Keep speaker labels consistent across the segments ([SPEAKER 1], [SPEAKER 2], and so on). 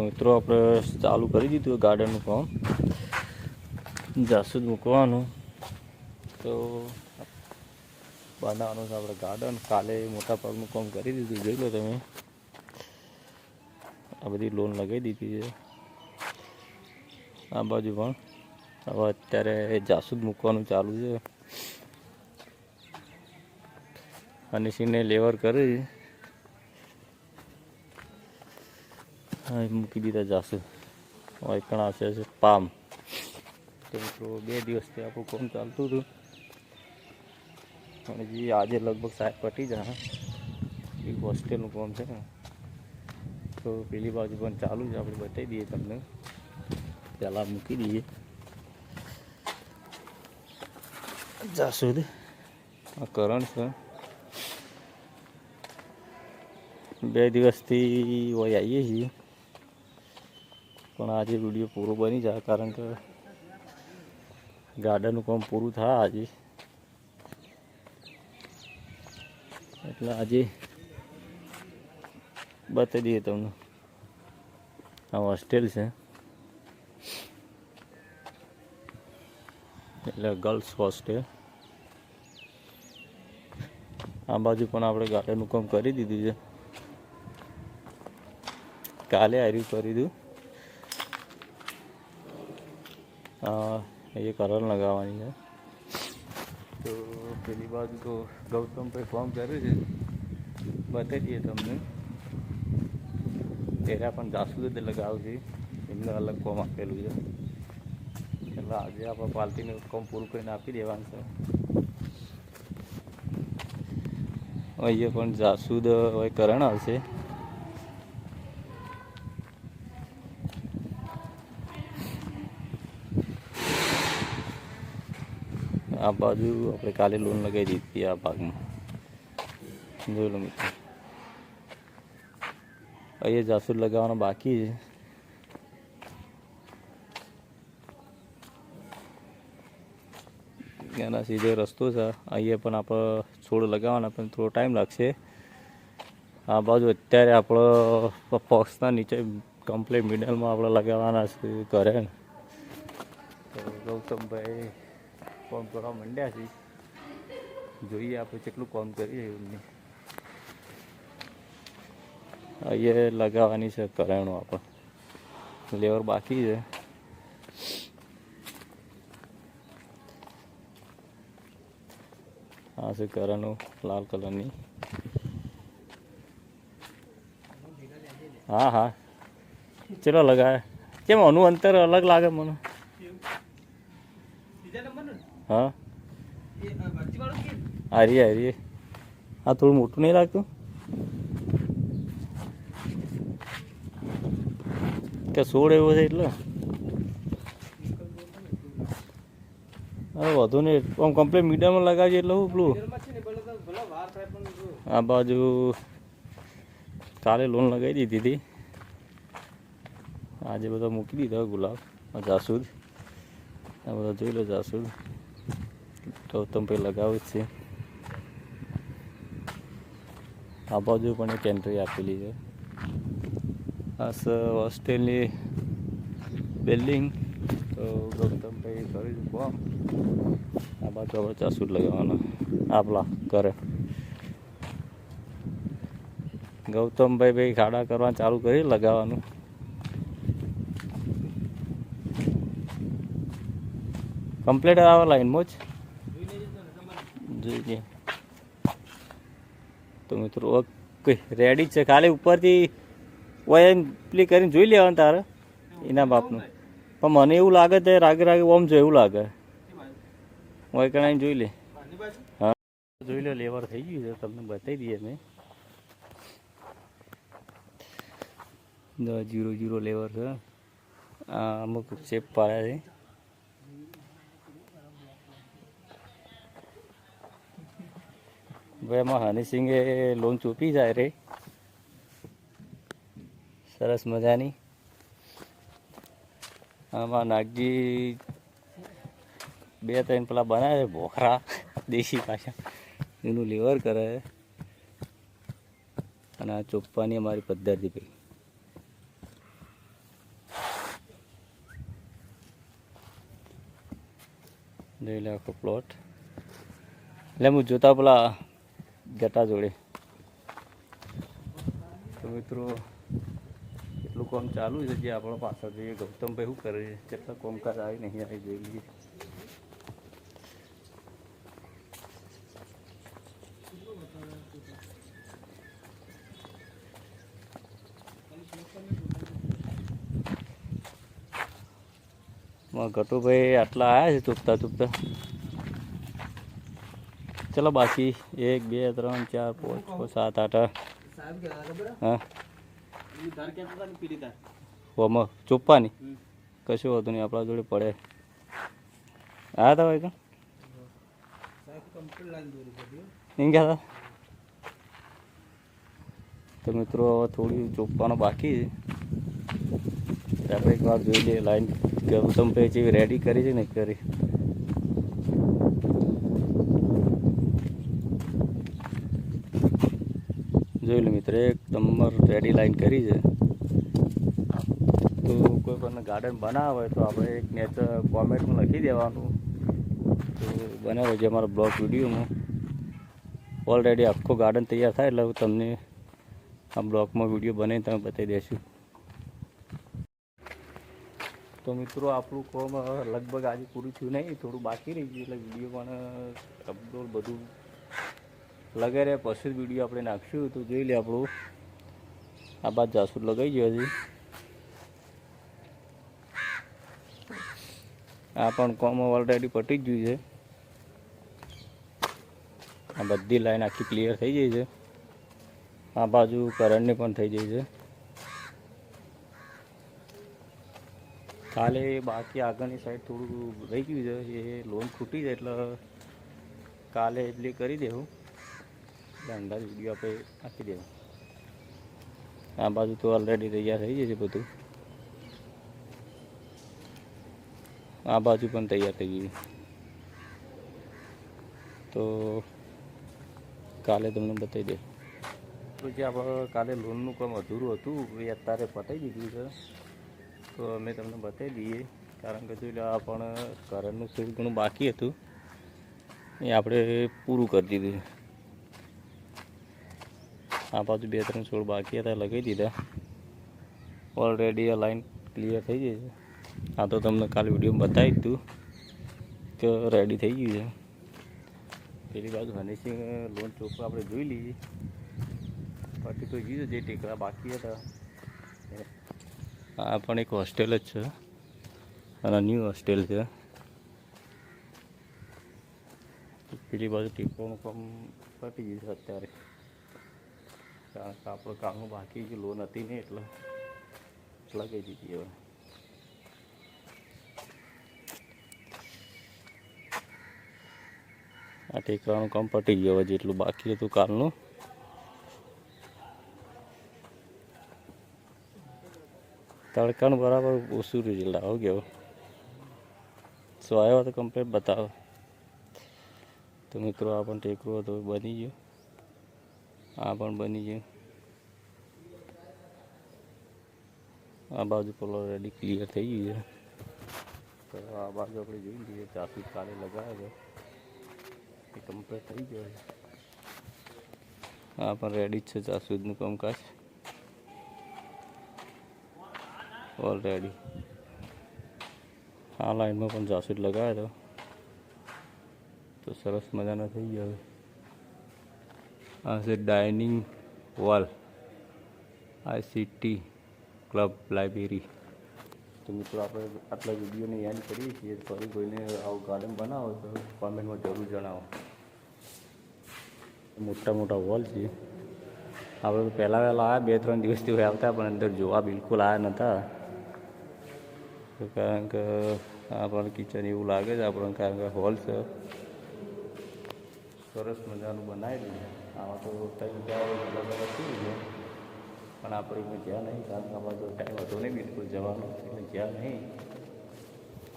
[SPEAKER 1] મિત્રો આપણે ચાલુ કરી દીધું ગાર્ડનનું કામ, જાસૂદ મૂકવાનું તો બનાવવાનું છે આપણે ગાર્ડન. કાલે મોટા ભાગનું કામ કરી દીધું, જોઈ લો તમે. આ બધી લોન લગાવી દીધી છે આ બાજુ પણ. હવે અત્યારે જાસૂદ મૂકવાનું ચાલુ છે અને સીને લેવર કરી મૂકી દીધા જાસૂદ. વાયકણા છે પામ. તો મિત્રો 2 દિવસથી આપણું કામ ચાલતું હતું અને જે આજે લગભગ સાહેબ પટી જાય. એક હોસ્ટેલનું કામ છે ને, તો પેલી બાજુ પણ ચાલુ છે. આપણે બતાવી દઈએ તમને, પહેલાં મૂકી દઈએ જાસૂદ. આ કરણ છે. 2 દિવસથી હોય આવીએ છીએ, પણ આજે વિડીયો પૂરો બની જાય કારણ કે ગાર્ડનનું કામ પૂરું થાય આજે, એટલે આજે બતાવી દઈએ તમને. આ હોસ્ટેલ છે એટલે ગર્લ્સ હોસ્ટેલ. આ બાજુ પણ આપણે ગાર્ડનનું કામ કરી દીધું છે. કાલે આર્યું કરી દીધું. એ કલર લગાવવાની છે. તો પેલી બાજુ તો ગૌતમભાઈ ફોર્મ કર્યું છે, બતાવી દઈએ તમને. તેરા પણ જાસૂદ લગાવ્યું છે, એમને અલગ ફોર્મ આપેલું છે. એટલે આજે આપણે પાર્ટીનું કામ પૂરું કરીને આપી દેવાનું છે. અહીંયા પણ જાસૂદ હવે કરણ આવશે. આ બાજુ આપણે કાલે લોન લગાવી દીધી આ ભાગમાં, જોઈ લો મિત્રો. અહીંયા જાસૂદ લગાવવાનો બાકી છે. એના સીધે રસ્તો છે. અહીંયા પણ આપણે છોડ લગાવવાના, પણ થોડો ટાઈમ લાગશે. આ બાજુ અત્યારે આપણે પક્ષના નીચે કમ્પ્લીટ મિડલમાં આપણે લગાવવાના છે ઘરે. તો ગૌતમભાઈ કામ કરવા માંડ્યા છે. જોઈએ આપણે કેટલું કામ કરીએ એમની. અહીંયા લગાવવાની છે કરાણું, આપણે લેવર બાકી છે. આ છે કરાણું લાલ કલરની. હા હા, ચલો લગાવે. કેમ આનું અંતર અલગ લાગે મને? હા, હારીએ હારીએ. આ થોડું મોટું નહીં લાગતું કે સોળ એવો છે એટલે? હવે વધુ નહીં, આમ કમ્પ્લીટ મીડિયમમાં લગાવીએ એટલે હું પેલું. આ બાજુ કાલે લોન લગાવી દીધી હતી, આજે બધા મૂકી દીધા ગુલાબ. જાસૂદ આ બધા જોઈ લો જાસૂદ. ગૌતમભાઈ લગાવે જ છે. આ બાજુ પણ એક એન્ટ્રી આપેલી છે. આ હોસ્ટેલની બિલ્ડિંગ. તો ગૌતમભાઈ કરીશું કામ. આ બાજુ આપણે જાસૂદ લગાવવાના આપલા કરે. ગૌતમભાઈ ભાઈ ખાડા કરવા ચાલુ કરી લગાવવાનું. કમ્પ્લીટ આવે લાઈનમાં જ જોઈએ. તો મિત્રો ઓકે, રેડી છે. ખાલી ઉપરથી ઓય પેલી કરીને જોઈ લેવાનું તારે એના બાપનું. પણ મને એવું લાગે છે રાગે રાગે ઓમ જો એવું લાગે. ઓય કણાઈને જોઈ લે. હા જોઈ લે, લેવર થઈ ગયું છે. તમને બતાવી દઈએ મેં. 0 લેવર છે. અમુક શેપ પાડ્યા છે. ભાઈ એમાં હનીસિંગે લોન ચોપી જાય રે, સરસ મજાની. આમાં નાગજી 2-3 પેલા બનાવે ભોખરા દેશી પાછા, એનું લેવર કરે. અને આ ચોપ્પાની અમારી પદ્ધતિ ભાઈ. જોઈ લે આખો પ્લોટ. એટલે હું જોતા પેલા ગટા જોડે. તો મિત્રો એટલું કામ ચાલુ છે જે આપણો પાછળ જોઈએ ગૌતમભાઈ શું કરે છે, કેટલા કામકાજ આવી નહીં આવી જોઈ લઈએ. ગટુભાઈ આટલા આવ્યા છે ચૂપતા ચૂપતા. ચલો બાકી 1 2 3 4 5 6 7 8. હા ઓમાં ચોપ્પાની કશું હોતું નહીં, આપણા જોડે પડે. હા તા ભાઈ એમ કહેતા. તો મિત્રો હવે થોડી ચોપ્પાનો બાકી છે, આપણે એક વાર જોઈ લઈએ લાઈન ગૌતમભાઈ જેવી રેડી કરી છે ને કરી. જોઈ લો મિત્ર, એક નંબર રેડી લાઈન કરી છે. તો કોઈ પણ ગાર્ડન બનાવવા હોય તો આપણે એક નેચર કોમેન્ટમાં લખી દેવાનું. તો બનાવો જે અમારા બ્લોગ વિડીયોમાં ઓલરેડી આખો ગાર્ડન તૈયાર થાય એટલે હું તમને આ બ્લોગમાં વિડીયો બનાવીને તમે બતાવી દઈશું. તો મિત્રો આપણું કોમ લગભગ આજે પૂરું થયું નહીં, થોડું બાકી રહી ગયું, એટલે વિડીયો પણ અપલોડ બધું લગાવી રહ્યા પછી જ વિડીયો આપણે નાખશું. તો જોઈ લે આપણું આ બાદ જાસૂદ લગાવી ગયો છે. આ પણ કોમ ઓલરેડી પટી જ ગયું છે. આ બધી લાઈન આખી ક્લિયર થઈ ગઈ છે. આ બાજુ કરંટની પણ થઈ ગઈ છે. કાલે બાકી આગળની સાઈડ થોડું રહી ગયું છે, એ લોન ખૂટી જાય એટલે કાલે એટલી કરી દેવું, એટલે અંદાજ વિડીયો આપણે નાખી દેવું. આ બાજુ તો ઓલરેડી તૈયાર થઈ જાય છે બધું. આ બાજુ પણ તૈયાર થઈ ગયું. તો કાલે તમને બતાવી દે. તો જે આપણે કાલે લોનનું કામ અધૂરું હતું એ અત્યારે પતાવી દીધું છે. તો અમે તમને બતાવી દઈએ, કારણ કે જો આ પણ કરંટનું થોડું ઘણું બાકી હતું એ આપણે પૂરું કરી દીધું. આ બાજુ 2 3 છોડ બાકી હતા લગાવી દીધા. ઓલરેડી આ લાઈન ક્લિયર થઈ ગઈ છે. આ તો તમને કાલે વિડીયોમાં બતાવી દીધું કે રેડી થઈ ગયું છે. પેલી બાજુ હનીસિંગ લોન ચોખ્ખું આપણે જોઈ લઈએ. પછી તો ગયું જે ટેકરા બાકી હતા. આ પણ એક હોસ્ટેલ જ છે અને ન્યૂ હોસ્ટેલ છે. પેલી બાજુ ટેકવાનું કામ પતી ગયું છે અત્યારે, કારણ કે આપણું કામનું બાકી જે લોન હતી ને એટલે લગાવી દીધી. હવે આ ટેકરાનું કામ પતી ગયું. હવે જેટલું બાકી હતું કાલનું તડકાનું બરાબર ઓછું રિઝલ્ટ આવું કેવું સો આવ્યો તો કમ્પ્લીટ બતાવો. તો મિત્રો આ પણ ટેકરું હતો બની ગયું. આ પણ બની ગયું. આ બાજુ પર ઓલરેડી ક્લિયર થઈ ગયું છે. તો આ બાજુ આપણે જોઈ લઈએ. જાસૂદ કાલે લગાવ્યો છે એ કમ્પ્લીટ થઈ ગયો છે. આ પણ રેડી જ છે જાસૂદનું કામકાજ ઓલરેડી. આ લાઈનમાં પણ જાસૂદ લગાવ્યો તો સરસ મજાનો થઈ ગયો. આ છે dining wall ICT club library. તો મિત્રો આપણે આટલા વિડીયોને યાદ કરીએ છીએ. ફરી કોઈને આવું ગાર્ડન બનાવો તો કોમેન્ટમાં જરૂર જણાવો. મોટા મોટા વોલ છે. આપણે તો પહેલાં આવ્યા 2 3 દિવસથી આવતા પણ અંદર જોવા બિલકુલ આવ્યા નહોતા, કારણ કે આ પણ કિચન એવું લાગે છે આપણને, કારણ કે હોલ છે સરસ મજાનું બનાવી દીધું. આમાં તો કંઈ અલગ અલગ થઈ ગયું પણ આપણે એમાં જ્યાં નહીં, કારણ કે આમાં તો ટાઈમ હતો નહીં બિલકુલ જવાનો, એટલે જ્યાં નહીં.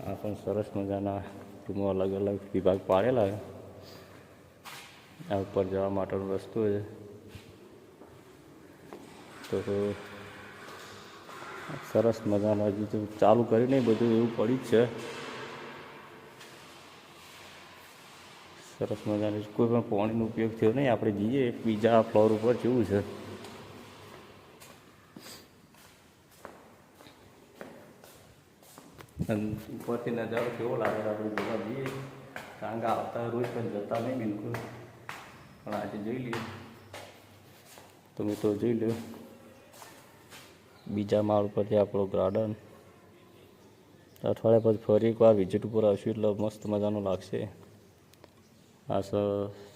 [SPEAKER 1] આ પણ સરસ મજાના રૂમો અલગ અલગ વિભાગ પાડેલા છે. આ ઉપર જવા માટેનો રસ્તો છે. તો સરસ મજાનું હજી તો ચાલુ કરી નહીં, બધું એવું પડી જ છે. સરસ મજાનું કોઈ પણ પાણીનો ઉપયોગ થયો નહીં. આપણે જઈએ બીજા ફ્લોર ઉપર કેવું છે. અને ઉપરથી નજારો કેવો લાગે આપણે જોવા જઈએ. કારણ કે આવતા રોજ પણ જતા નહીં બિલકુલ, પણ આજે જોઈ લઈએ. તો મિત્રો જોઈ લો બીજા માળ ઉપરથી આપણો ગાર્ડન. અઠવાડિયા પછી ફરી એકવાર વિઝિટ ઉપર આવશું એટલે મસ્ત મજાનું લાગશે. આ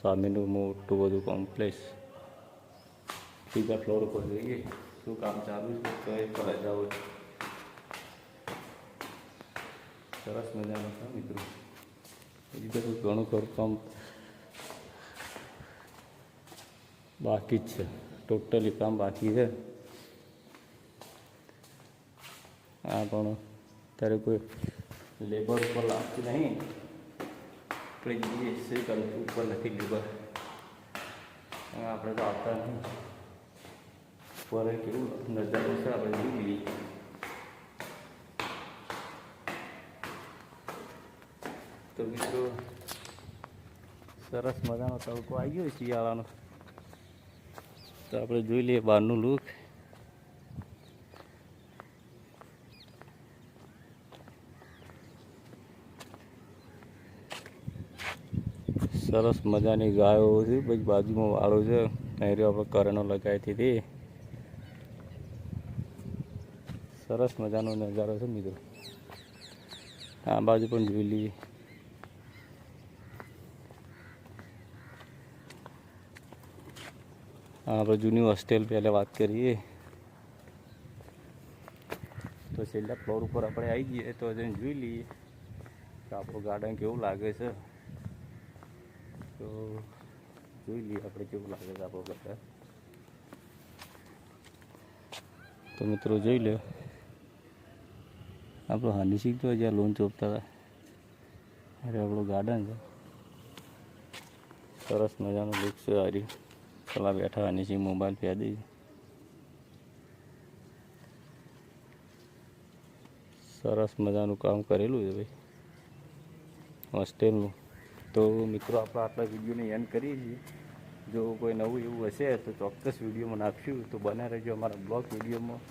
[SPEAKER 1] સામેનું મોટું બધું કોમ્પ્લેક્સ. બીજા ફ્લોર ઉપર જોઈએ શું કામ ચાલુ છે, તો એ પર જાઓ. સરસ મજાનું છે મિત્રો. બીજું બધું ઘણું ખરું કામ બાકી જ છે, ટોટલી કામ બાકી છે. આ પણ અત્યારે કોઈ લેબર ઉપર લાગતી નહીં. આપણે જઈએ શું કરું ઉપર નથી લેબર, આપણે તો આવતા નહીં. ઉપર કેવું નજારો છે આપણે જોઈ લઈએ. તો મિત્રો સરસ મજાનો તડકો આવી ગયો શિયાળાનો. તો આપણે જોઈ લઈએ બહારનું લુક. સરસ મજાની ગાયો છે, પછી બાજુમાં વાળો છે. અહીં આપણે કરણો લગાવી હતી. સરસ મજાનો નજારો છે મિત્રો. આ બાજુ પણ જોઈ લઈએ. આપણે જૂની હોસ્ટેલ પહેલાં વાત કરીએ તો છેલ્લા ફ્લોર ઉપર આપણે આવી જઈએ તો જઈને જોઈ લઈએ કે આપણું ગાર્ડન કેવું લાગે છે. તો જોઈ લઈએ આપણે કેવું લાગે છે આપણું ગાર્ડન. તો મિત્રો જોઈ લો આપણું હાનિસિંગ તો જ્યાં લોન ચોપતા હતા અરે આપણું ગાર્ડન છે. સરસ મજાનું લુક છે. હારી પેલા બેઠા હાનિસિંગ મોબાઈલ ફેદી. સરસ મજાનું કામ કરેલું છે ભાઈ હોસ્ટેલનું. તો મિત્રો આપણે આટલા વિડીયોને એન્ડ કરીએ છીએ. જો કોઈ નવું એવું હશે તો ચોક્કસ વિડીયોમાં નાખશું. તો બને રહેજો અમારા બ્લોગ વિડીયોમાં.